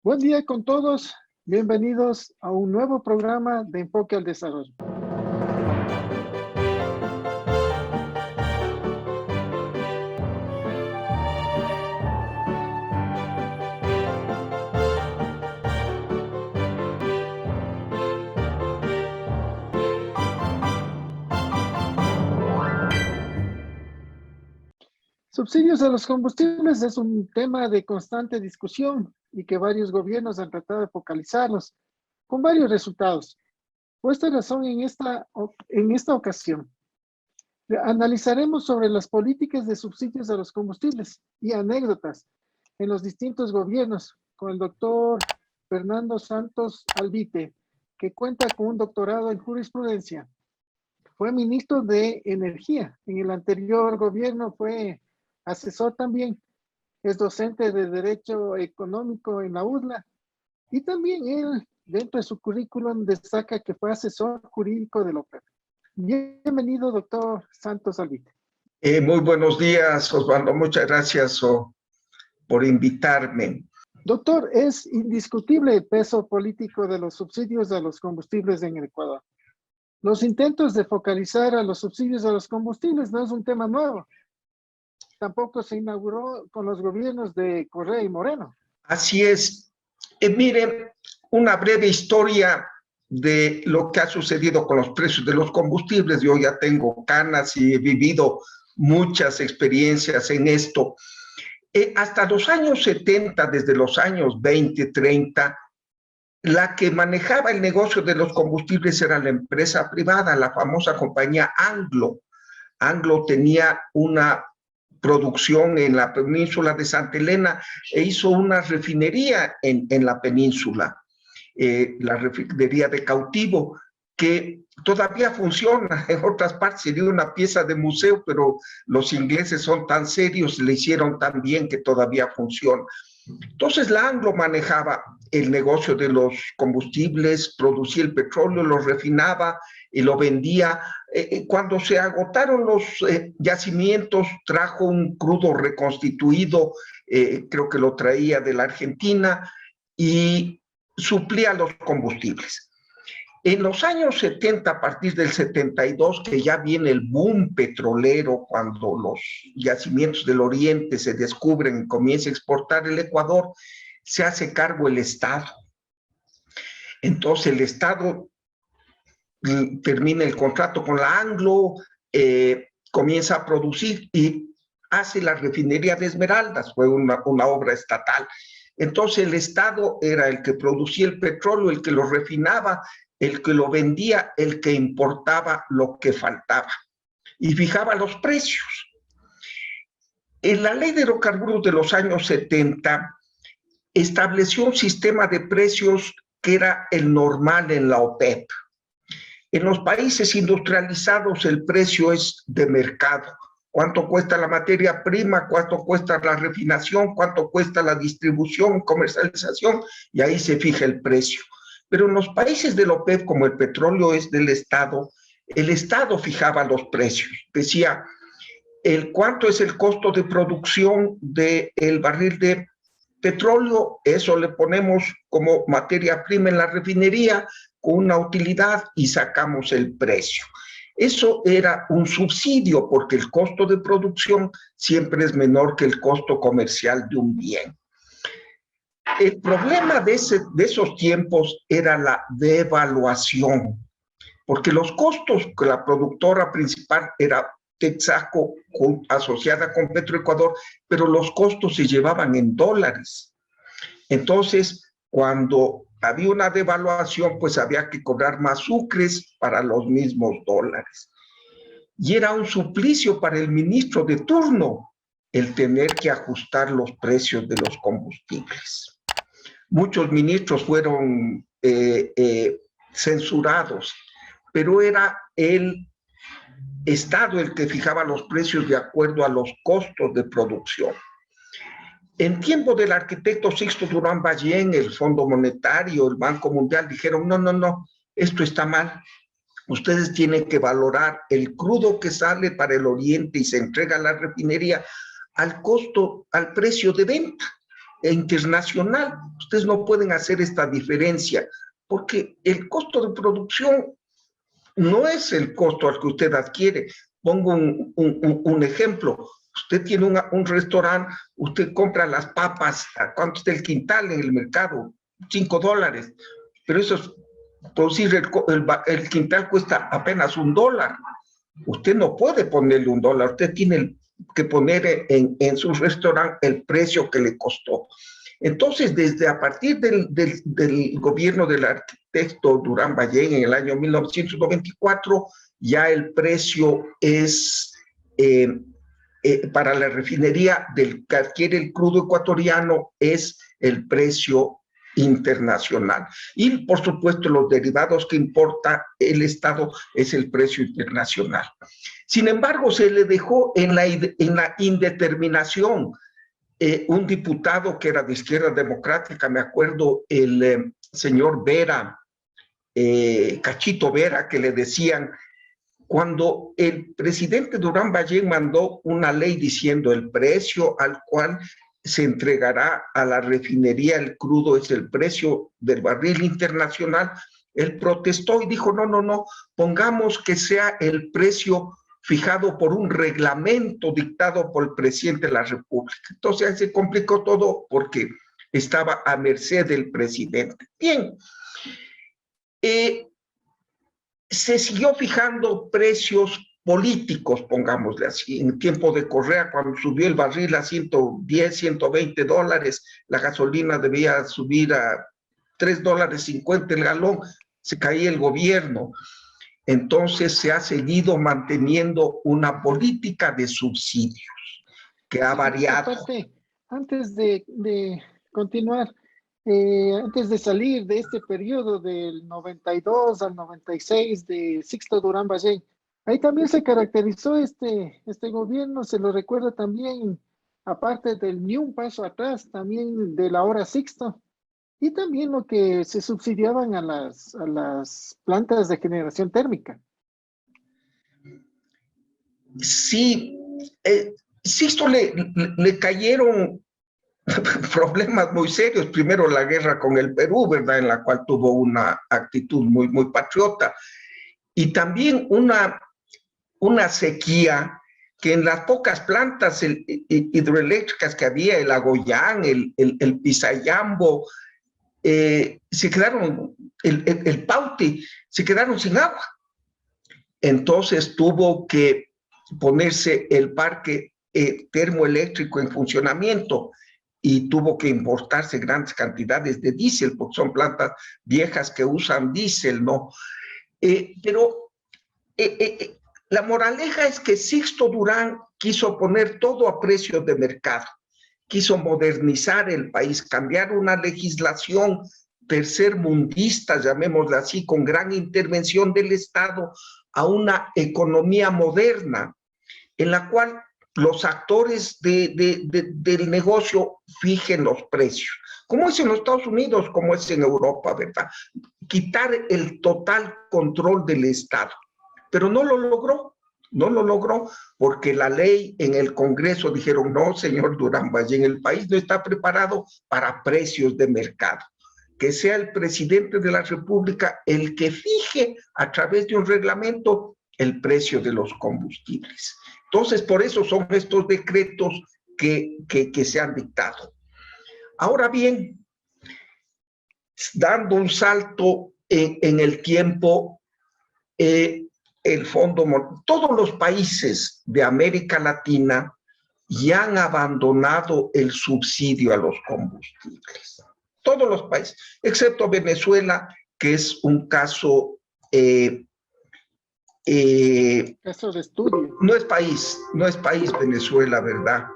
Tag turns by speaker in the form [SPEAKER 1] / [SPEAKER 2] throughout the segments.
[SPEAKER 1] Buen día con todos. Bienvenidos a un nuevo programa de Enfoque al Desarrollo. Subsidios a los combustibles es un tema de constante discusión y que varios gobiernos han tratado de focalizarlos con varios resultados. Por esta razón, en esta ocasión, analizaremos sobre las políticas de subsidios a los combustibles y anécdotas en los distintos gobiernos con el doctor Fernando Santos Albite, que cuenta con un doctorado en jurisprudencia. Fue ministro de Energía. En el anterior gobierno fue asesor también. Es docente de Derecho Económico en la UDLA. Y también él, dentro de su currículum, destaca que fue asesor jurídico de la OPEP. Bienvenido, doctor Santos Albite.
[SPEAKER 2] Muy buenos días, Osvaldo. Muchas gracias por invitarme.
[SPEAKER 1] Doctor, es indiscutible el peso político de los subsidios a los combustibles en el Ecuador. Los intentos de focalizar a los subsidios a los combustibles no es un tema nuevo. Tampoco se inauguró con los gobiernos de Correa y Moreno.
[SPEAKER 2] Así es. Miren, una breve historia de lo que ha sucedido con los precios de los combustibles. Yo ya tengo canas y he vivido muchas experiencias en esto. Hasta los años 70, desde los años 20, 30, la que manejaba el negocio de los combustibles era la empresa privada, la famosa compañía Anglo. Anglo tenía una producción en la península de Santa Elena e hizo una refinería en la península, la refinería de Cautivo, que todavía funciona. En otras partes sería una pieza de museo, pero los ingleses son tan serios, le hicieron tan bien que todavía funciona. Entonces la Anglo manejaba el negocio de los combustibles, producía el petróleo, lo refinaba y lo vendía. Cuando se agotaron los yacimientos, trajo un crudo reconstituido, creo que lo traía de la Argentina, y suplía los combustibles. En los años 70, a partir del 72, que ya viene el boom petrolero, cuando los yacimientos del Oriente se descubren y comienza a exportar el Ecuador, se hace cargo el Estado. Entonces el Estado termina el contrato con la Anglo, comienza a producir y hace la refinería de Esmeraldas, fue una obra estatal. Entonces el Estado era el que producía el petróleo, el que lo refinaba, el que lo vendía, el que importaba lo que faltaba y fijaba los precios. En la ley de hidrocarburos de los años 70 estableció un sistema de precios que era el normal en la OPEP. En los países industrializados el precio es de mercado. ¿Cuánto cuesta la materia prima? ¿Cuánto cuesta la refinación? ¿Cuánto cuesta la distribución, comercialización? Y ahí se fija el precio. Pero en los países de la OPEP, como el petróleo es del Estado, el Estado fijaba los precios. Decía, ¿cuánto es el costo de producción del barril de petróleo? Eso le ponemos como materia prima en la refinería, con una utilidad y sacamos el precio. Eso era un subsidio porque el costo de producción siempre es menor que el costo comercial de un bien. El problema de esos tiempos era la devaluación, porque los costos que la productora principal era Texaco, asociada con Petroecuador, pero los costos se llevaban en dólares. Entonces, cuando había una devaluación, pues había que cobrar más sucres para los mismos dólares. Y era un suplicio para el ministro de turno el tener que ajustar los precios de los combustibles. Muchos ministros fueron censurados, pero era el Estado el que fijaba los precios de acuerdo a los costos de producción. En tiempo del arquitecto Sixto Durán Ballén, el Fondo Monetario, el Banco Mundial dijeron, no, esto está mal. Ustedes tienen que valorar el crudo que sale para el Oriente y se entrega a la refinería al costo, al precio de venta. e internacional. Ustedes no pueden hacer esta diferencia, porque el costo de producción no es el costo al que usted adquiere. Pongo un ejemplo. Usted tiene un restaurante, usted compra las papas, ¿a cuánto está el quintal en el mercado? $5. Pero eso es, producir el quintal cuesta apenas $1. Usted no puede ponerle $1, usted tiene que poner en su restaurante el precio que le costó. Entonces, a partir del gobierno del arquitecto Durán Ballén en el año 1994, ya el precio es para la refinería que adquiere el crudo ecuatoriano es el precio internacional. Y, por supuesto, los derivados que importa el Estado es el precio internacional. Sin embargo, se le dejó en la indeterminación. Un diputado que era de Izquierda Democrática, me acuerdo, el señor Vera, Cachito Vera, que le decían, cuando el presidente Durán Ballén mandó una ley diciendo el precio al cual se entregará a la refinería el crudo es el precio del barril internacional, él protestó y dijo, no, pongamos que sea el precio fijado por un reglamento dictado por el presidente de la República. Entonces se complicó todo porque estaba a merced del presidente. Bien, se siguió fijando precios políticos, pongámosle así. En tiempo de Correa, cuando subió el barril a $110, $120, la gasolina debía subir a $3.50 el galón, se caía el gobierno. Entonces se ha seguido manteniendo una política de subsidios que ha variado.
[SPEAKER 1] Aparte, antes de continuar, antes de salir de este periodo del 92 al 96 de Sixto Durán Ballén, ahí también se caracterizó este gobierno, se lo recuerda también, aparte del ni un paso atrás, también de la hora Sixto, y también lo que se subsidiaban a las plantas de generación térmica.
[SPEAKER 2] Sí, Sixto le cayeron problemas muy serios. Primero la guerra con el Perú, ¿verdad? En la cual tuvo una actitud muy, muy patriota. Y también una sequía que en las pocas plantas hidroeléctricas que había, el Agoyán, el Pisayambo, se quedaron, el Pauti, se quedaron sin agua. Entonces tuvo que ponerse el parque termoeléctrico en funcionamiento y tuvo que importarse grandes cantidades de diésel, porque son plantas viejas que usan diésel, ¿no? Pero la moraleja es que Sixto Durán quiso poner todo a precios de mercado. Quiso modernizar el país, cambiar una legislación tercermundista, llamémosla así, con gran intervención del Estado, a una economía moderna, en la cual los actores del negocio fijen los precios, como es en los Estados Unidos, como es en Europa, ¿verdad? Quitar el total control del Estado, pero no lo logró. No lo logró porque la ley en el Congreso dijeron, no, señor Durán Ballén, el país no está preparado para precios de mercado. Que sea el presidente de la República el que fije a través de un reglamento el precio de los combustibles. Entonces, por eso son estos decretos que se han dictado. Ahora bien, dando un salto en el tiempo, el Fondo, todos los países de América Latina ya han abandonado el subsidio a los combustibles. Todos los países, excepto Venezuela, que es un caso...
[SPEAKER 1] caso de estudio.
[SPEAKER 2] No es país Venezuela, ¿verdad?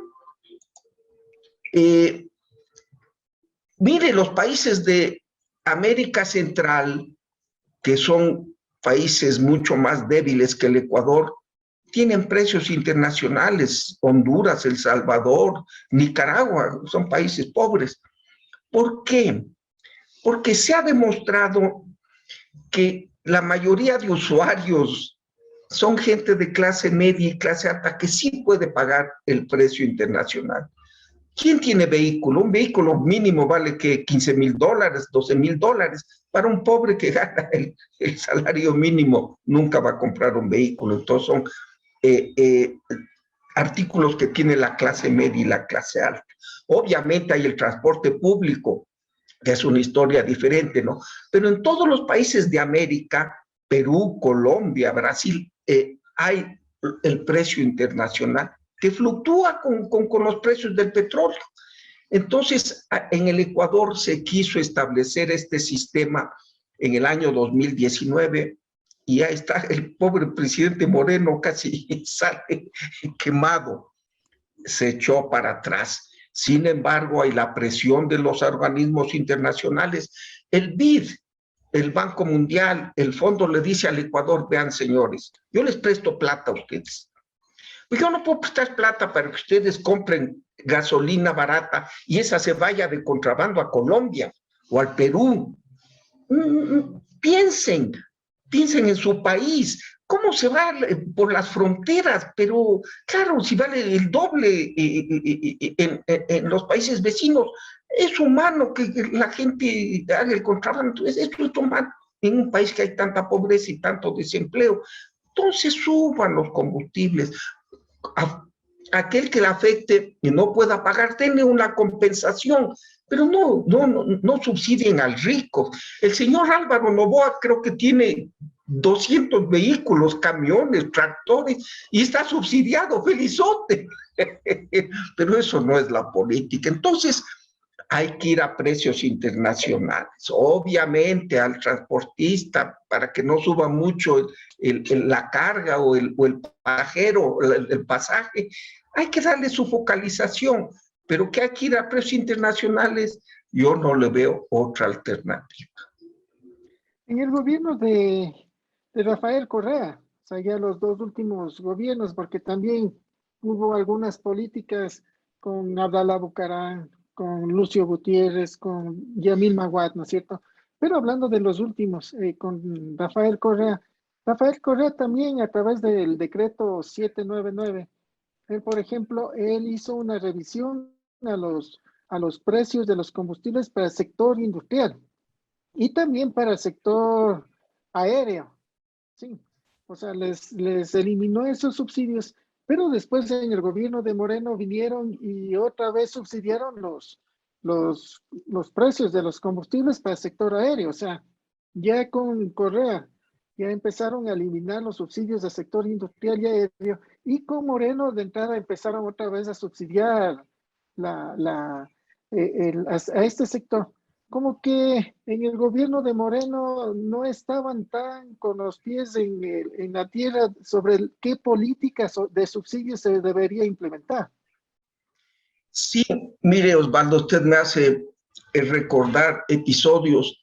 [SPEAKER 2] Mire, los países de América Central, que son países mucho más débiles que el Ecuador, tienen precios internacionales. Honduras, El Salvador, Nicaragua, son países pobres. ¿Por qué? Porque se ha demostrado que la mayoría de usuarios son gente de clase media y clase alta que sí puede pagar el precio internacional. ¿Quién tiene vehículo? Un vehículo mínimo vale que $15,000, $12,000. Para un pobre que gana el salario mínimo, nunca va a comprar un vehículo. Entonces son artículos que tiene la clase media y la clase alta. Obviamente hay el transporte público, que es una historia diferente, ¿no? Pero en todos los países de América, Perú, Colombia, Brasil, hay el precio internacional que fluctúa con los precios del petróleo. Entonces, en el Ecuador se quiso establecer este sistema en el año 2019 y ahí está el pobre presidente Moreno, casi sale quemado, se echó para atrás. Sin embargo, hay la presión de los organismos internacionales. El BID, el Banco Mundial, el fondo le dice al Ecuador, vean señores, yo les presto plata a ustedes. Yo no puedo prestar plata para que ustedes compren gasolina barata y esa se vaya de contrabando a Colombia o al Perú. Piensen en su país. ¿Cómo se va por las fronteras? Pero claro, si vale el doble en los países vecinos, es humano que la gente haga el contrabando. Esto es humano en un país que hay tanta pobreza y tanto desempleo. Entonces suban los combustibles. Aquel que le afecte y no pueda pagar, tiene una compensación, pero no subsidien al rico. El señor Álvaro Noboa creo que tiene 200 vehículos, camiones, tractores, y está subsidiado, felizote. Pero eso no es la política. Entonces, hay que ir a precios internacionales. Obviamente al transportista, para que no suba mucho la carga o el pasajero, el pasaje, hay que darle su focalización, pero que hay que ir a precios internacionales, yo no le veo otra alternativa.
[SPEAKER 1] En el gobierno de Rafael Correa, o sea, ya los dos últimos gobiernos, porque también hubo algunas políticas con Abdalá Bucaram, con Lucio Gutiérrez, con Yamil Maguad, ¿no es cierto? Pero hablando de los últimos, con Rafael Correa también a través del decreto 799, él, por ejemplo, él hizo una revisión a los precios de los combustibles para el sector industrial y también para el sector aéreo, sí. O sea, les eliminó esos subsidios, pero después en el gobierno de Moreno vinieron y otra vez subsidiaron los precios de los combustibles para el sector aéreo. O sea, ya con Correa ya empezaron a eliminar los subsidios del sector industrial y aéreo, y con Moreno de entrada empezaron otra vez a subsidiar a este sector. Como que en el gobierno de Moreno no estaban tan con los pies en la tierra sobre qué políticas de subsidios se debería implementar.
[SPEAKER 2] Sí, mire Osvaldo, usted me hace recordar episodios.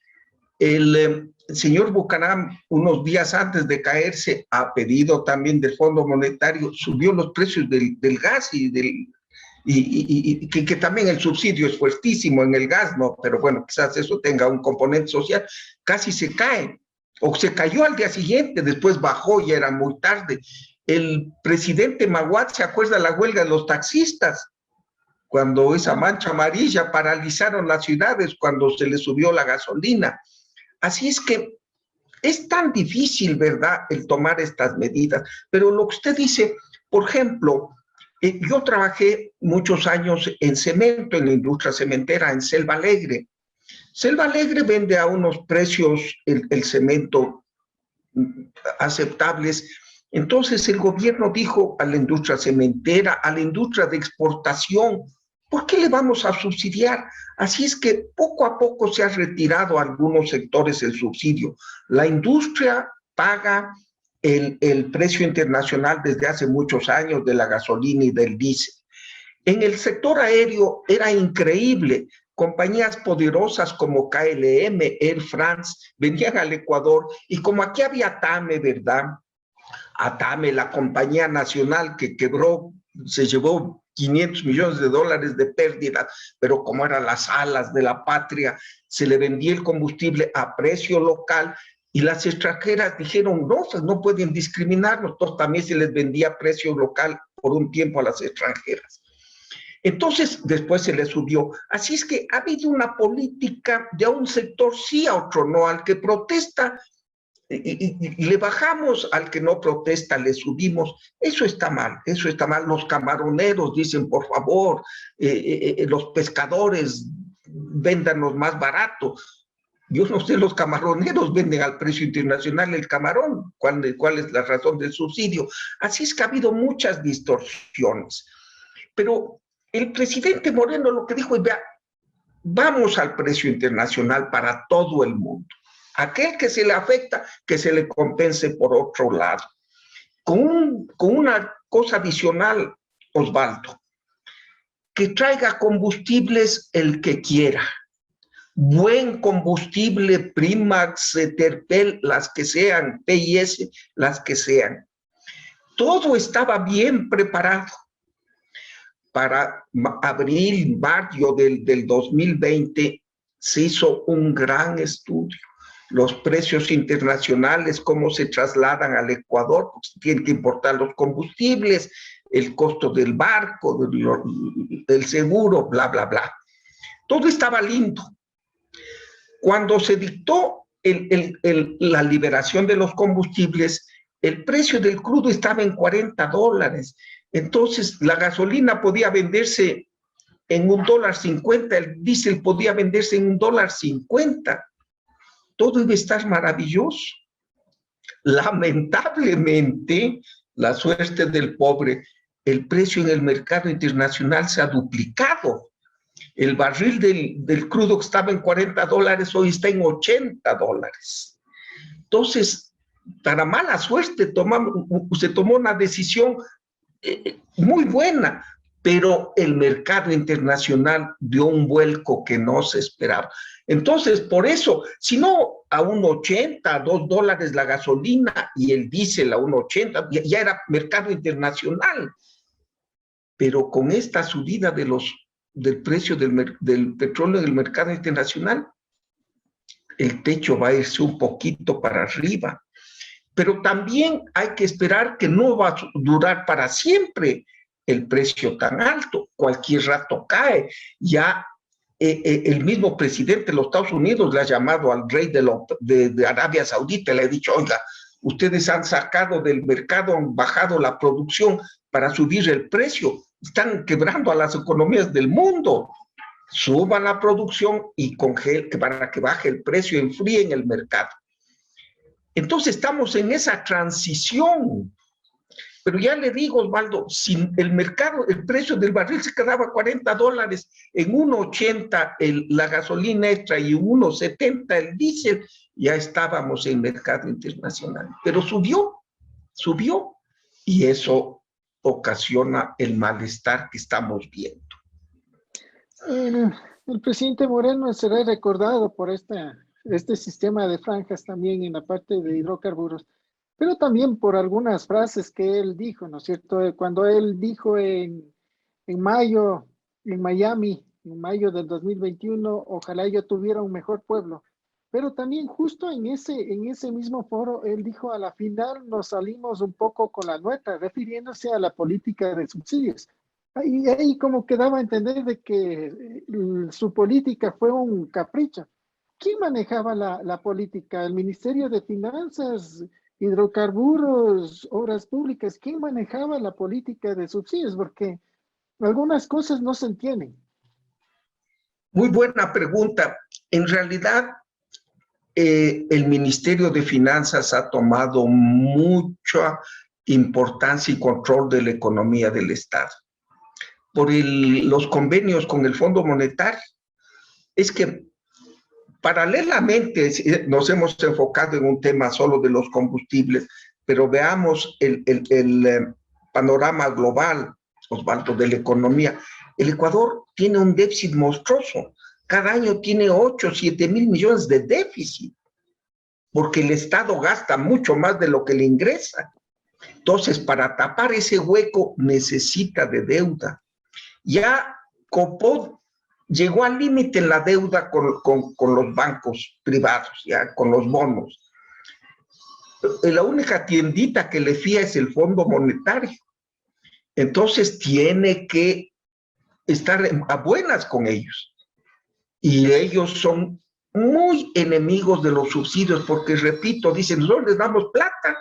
[SPEAKER 2] El señor Bucaram, unos días antes de caerse, a pedido también del Fondo Monetario, subió los precios del gas y que también el subsidio es fuertísimo en el gas, ¿no? Pero bueno, quizás eso tenga un componente social, casi se cae, o se cayó al día siguiente, después bajó y era muy tarde. El presidente Maguad se acuerda de la huelga de los taxistas, cuando esa mancha amarilla paralizaron las ciudades, cuando se le subió la gasolina. Así es que es tan difícil, ¿verdad?, el tomar estas medidas. Pero lo que usted dice, por ejemplo, yo trabajé muchos años en cemento, en la industria cementera, en Selva Alegre. Selva Alegre vende a unos precios el cemento aceptables. Entonces el gobierno dijo a la industria cementera, a la industria de exportación, ¿por qué le vamos a subsidiar? Así es que poco a poco se ha retirado a algunos sectores el subsidio. La industria paga el precio internacional desde hace muchos años de la gasolina y del diésel. En el sector aéreo era increíble. Compañías poderosas como KLM, Air France, venían al Ecuador y como aquí había ATAME, ¿verdad? ATAME, la compañía nacional que quebró, se llevó $500 millones de pérdidas, pero como eran las alas de la patria, se le vendía el combustible a precio local y las extranjeras dijeron, no pueden discriminarnos, entonces también se les vendía a precio local por un tiempo a las extranjeras. Entonces, después se le subió. Así es que ha habido una política de un sector sí, a otro no. Al que protesta, y le bajamos, al que no protesta le subimos. Eso está mal, eso está mal. Los camaroneros dicen, por favor, los pescadores, véndanos más barato. Yo no sé, los camaroneros venden al precio internacional el camarón. ¿Cuál es la razón del subsidio? Así es que ha habido muchas distorsiones. Pero el presidente Moreno lo que dijo es, vea, vamos al precio internacional para todo el mundo. Aquel que se le afecta, que se le compense por otro lado. Con una cosa adicional, Osvaldo, que traiga combustibles el que quiera. Buen combustible, Primax, Terpel, las que sean, PIS, las que sean. Todo estaba bien preparado. Para abril, mayo del 2020 se hizo un gran estudio. Los precios internacionales, cómo se trasladan al Ecuador, porque tienen que importar los combustibles, el costo del barco, del seguro, bla, bla, bla. Todo estaba lindo. Cuando se dictó la liberación de los combustibles, el precio del crudo estaba en $40. Entonces, la gasolina podía venderse en $1.50, el diésel podía venderse en $1.50. Todo iba a estar maravilloso. Lamentablemente, la suerte del pobre, el precio en el mercado internacional se ha duplicado. El barril del crudo que estaba en $40, hoy está en $80. Entonces, para mala suerte, se tomó una decisión muy buena, pero el mercado internacional dio un vuelco que no se esperaba. Entonces, por eso, si no a $1.80, a $2 la gasolina y el diésel a $1.80, ya era mercado internacional. Pero con esta subida del precio del petróleo en el mercado internacional, el techo va a irse un poquito para arriba. Pero también hay que esperar que no va a durar para siempre el precio tan alto. Cualquier rato cae. Ya el mismo presidente de los Estados Unidos le ha llamado al rey de Arabia Saudita, le ha dicho, oiga, ustedes han sacado del mercado, han bajado la producción para subir el precio. Están quebrando a las economías del mundo. Suban la producción y para que baje el precio, enfríen el mercado. Entonces estamos en esa transición. Pero ya le digo, Osvaldo, si el mercado, el precio del barril se quedaba a $40, en $1.80 la gasolina extra y en $1.70 el diésel, ya estábamos en mercado internacional. Pero subió, y eso ocasiona el malestar que estamos viendo.
[SPEAKER 1] El presidente Moreno será recordado por este sistema de franjas también en la parte de hidrocarburos, pero también por algunas frases que él dijo, ¿no es cierto? Cuando él dijo en mayo, en Miami, en mayo del 2021, ojalá yo tuviera un mejor pueblo. Pero también justo en ese mismo foro, él dijo, a la final nos salimos un poco con la nuestra, refiriéndose a la política de subsidios. Y ahí como que daba a entender de que su política fue un capricho. ¿Quién manejaba la política? ¿El Ministerio de Finanzas, Hidrocarburos, Obras Públicas? ¿Quién manejaba la política de subsidios? Porque algunas cosas no se entienden.
[SPEAKER 2] Muy buena pregunta. En realidad, el Ministerio de Finanzas ha tomado mucha importancia y control de la economía del Estado. Por los convenios con el Fondo Monetario. Es que paralelamente nos hemos enfocado en un tema solo de los combustibles, pero veamos el panorama global, Osvaldo, de la economía. El Ecuador tiene un déficit monstruoso. Cada año tiene 8, 7 mil millones de déficit, porque el Estado gasta mucho más de lo que le ingresa. Entonces, para tapar ese hueco necesita de deuda. Ya Copod llegó al límite en la deuda con los bancos privados, ya con los bonos. La única tiendita que le fía es el Fondo Monetario. Entonces tiene que estar a buenas con ellos. Y ellos son muy enemigos de los subsidios porque, repito, dicen, nosotros les damos plata.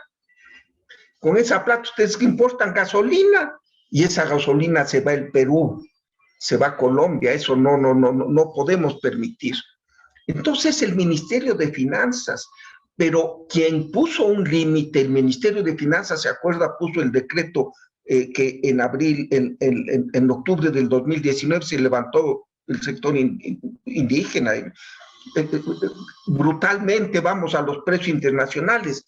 [SPEAKER 2] Con esa plata ustedes que importan gasolina y esa gasolina se va al Perú, se va a Colombia. Eso no podemos permitir. Entonces el Ministerio de Finanzas, pero quien puso un límite, el Ministerio de Finanzas, se acuerda, puso el decreto que en abril, en octubre del 2019 se levantó el sector indígena, brutalmente vamos a los precios internacionales.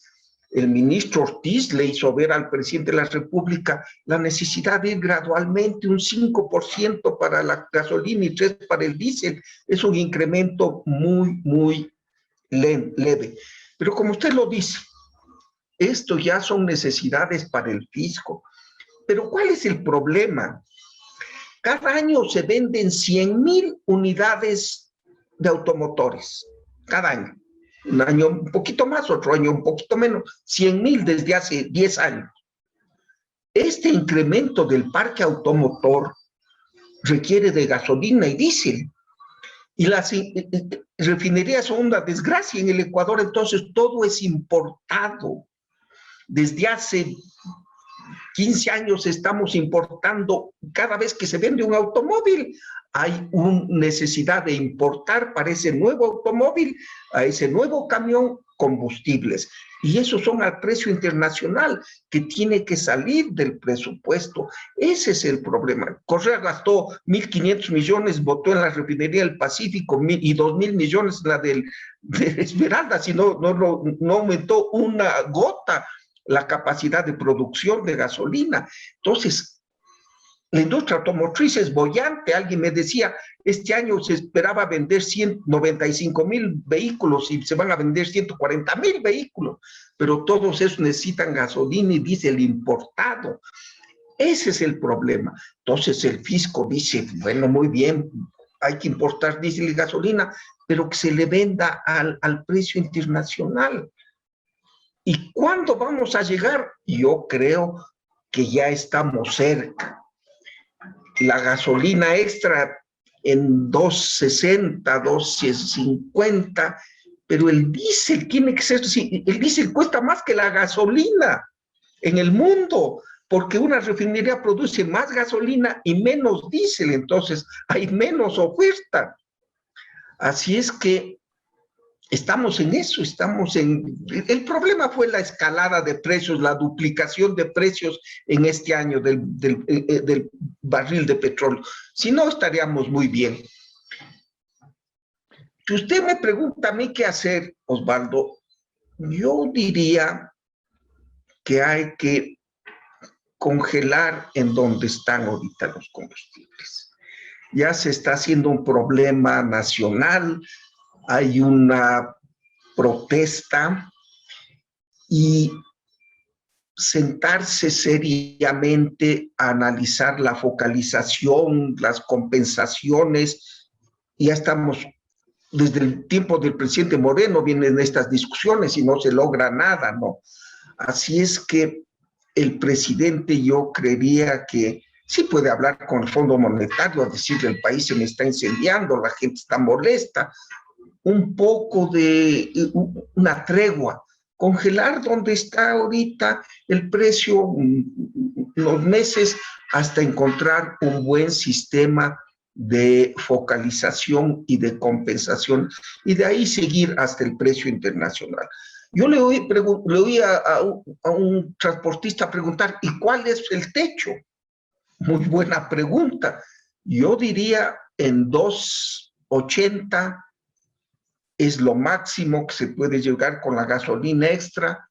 [SPEAKER 2] El ministro Ortiz le hizo ver al presidente de la República la necesidad de ir gradualmente un 5% para la gasolina y 3% para el diésel. Es un incremento muy leve. Pero como usted lo dice, esto ya son necesidades para el fisco. Pero ¿cuál es el problema? Cada año se venden 100,000 unidades de automotores. Cada año. Un año un poquito más, otro año un poquito menos. 100,000 desde hace 10 años. Este incremento del parque automotor requiere de gasolina y diésel. Y las refinerías son una desgracia en el Ecuador, entonces todo es importado. Desde hace 15 años estamos importando, cada vez que se vende un automóvil, hay una necesidad de importar para ese nuevo automóvil, a ese nuevo camión, combustibles. Y esos son al precio internacional, que tiene que salir del presupuesto. Ese es el problema. Correa gastó 1.500 millones, votó en la refinería del Pacífico, y 2.000 millones en la de Esmeralda, si no aumentó una gota la capacidad de producción de gasolina. Entonces, la industria automotriz es boyante. Alguien me decía, este año se esperaba vender 195,000 vehículos y se van a vender 140,000 vehículos, pero todos esos necesitan gasolina y diésel importado. Ese es el problema. Entonces el fisco dice, bueno, muy bien, hay que importar diésel y gasolina, pero que se le venda al precio internacional. ¿Y cuándo vamos a llegar? Yo creo que ya estamos cerca. La gasolina extra en 2.60, 2.50, pero el diésel tiene que ser, sí, el diésel cuesta más que la gasolina en el mundo, porque una refinería produce más gasolina y menos diésel, entonces hay menos oferta. Así es que estamos en eso, el problema fue la escalada de precios, la duplicación de precios en este año del barril de petróleo. Si no, estaríamos muy bien. Si usted me pregunta a mí qué hacer, Osvaldo, yo diría que hay que congelar en donde están ahorita los combustibles. Ya se está haciendo un problema nacional, hay una protesta y sentarse seriamente a analizar la focalización, las compensaciones. Ya estamos, desde el tiempo del presidente Moreno vienen estas discusiones y no se logra nada, ¿no? Así es que el presidente, yo creería que sí puede hablar con el Fondo Monetario, a decirle el país se me está incendiando, la gente está molesta, un poco de una tregua, congelar donde está ahorita el precio los meses hasta encontrar un buen sistema de focalización y de compensación y de ahí seguir hasta el precio internacional. Yo le oí a un transportista preguntar, ¿y cuál es el techo? Muy buena pregunta. Yo diría en 2.80 es lo máximo que se puede llegar con la gasolina extra,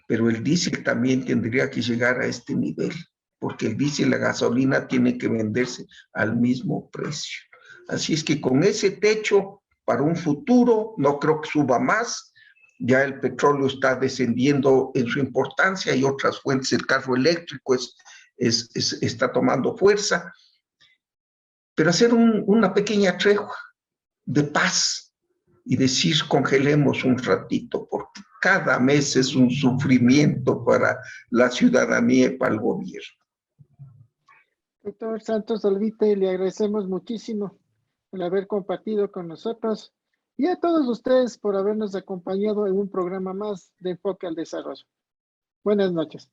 [SPEAKER 2] pero el diésel también tendría que llegar a este nivel, porque el diésel y la gasolina tienen que venderse al mismo precio. Así es que con ese techo, para un futuro, no creo que suba más. Ya el petróleo está descendiendo en su importancia y otras fuentes, el carro eléctrico está tomando fuerza, pero hacer una pequeña tregua de paz y decir congelemos un ratito, porque cada mes es un sufrimiento para la ciudadanía y para el gobierno.
[SPEAKER 1] Doctor Santos Olvite, le agradecemos muchísimo el haber compartido con nosotros y a todos ustedes por habernos acompañado en un programa más de Enfoque al Desarrollo. Buenas noches.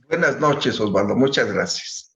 [SPEAKER 2] Buenas noches, Osvaldo. Muchas gracias.